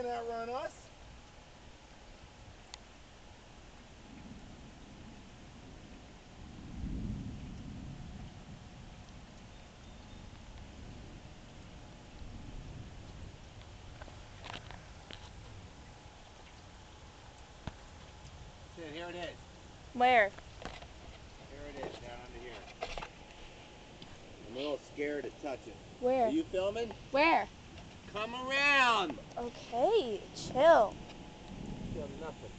can't outrun us. Here it is. Where? Here it is, down under here. I'm a little scared to touch it. Where? Are you filming? Where? Come around. Okay, chill. Feel nothing.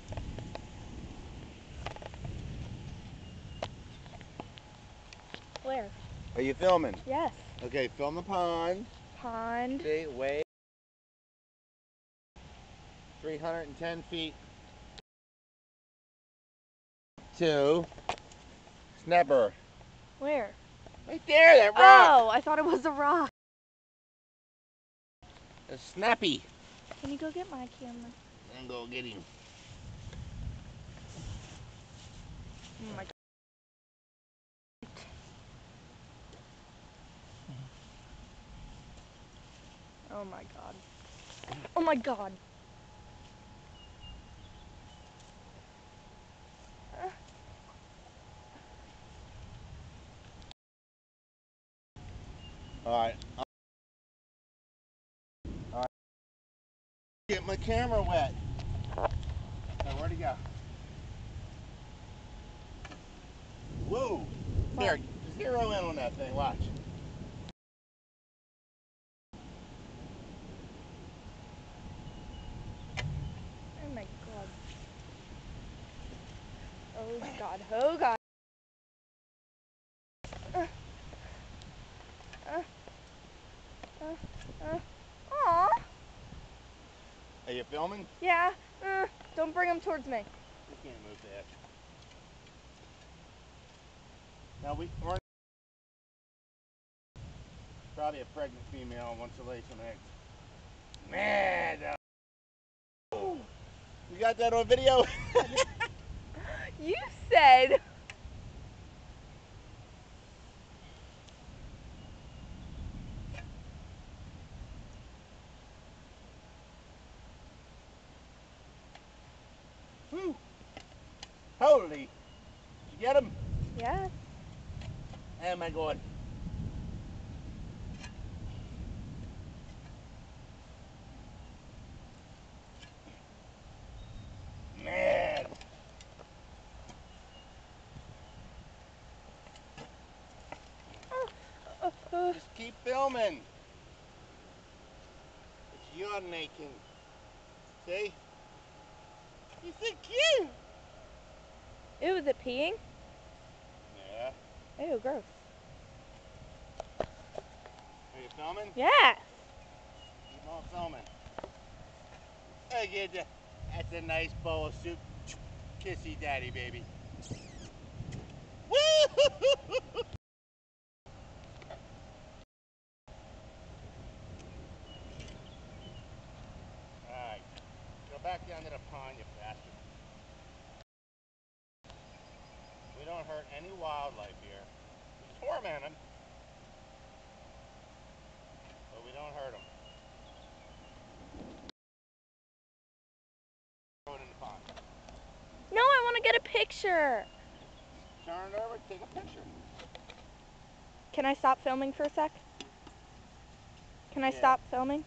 Where? Are you filming? Yes. Okay, film the pond. Pond. See, way 310 feet to Snapper. Where? Right there, that rock. Oh, I thought it was a rock. A snappy. Can you go get my camera? And go get him. Oh my god. Oh my god. Oh my god. Alright. Alright. Get my camera wet. Now, where'd he go? Whoa! What? Here, zero in on that thing, watch. Oh my god. Oh god. Oh god. Aw. Are you filming? Yeah. Don't bring him towards me. You can't move that. Now we're probably a pregnant female wants to lay some eggs. Man, you got that on video? You said. Whew. Holy! Did you get him? Yes. Oh my god. Man. Just keep filming. It's yawn making. See? He's so cute. Ew, is it peeing? Yeah. Ew, gross. Are you filming? Yes. Keep on filming. Hey, kid, that's a nice bowl of soup. Kissy daddy, baby. Woo! Alright. Go back down to the pond, you bastard. We don't hurt any wildlife here. We torment them, but we don't hurt them. Throw it in the pond. No, I want to get a picture. Turn it over, take a picture. Can I stop filming for a sec? Can I Yeah. stop filming?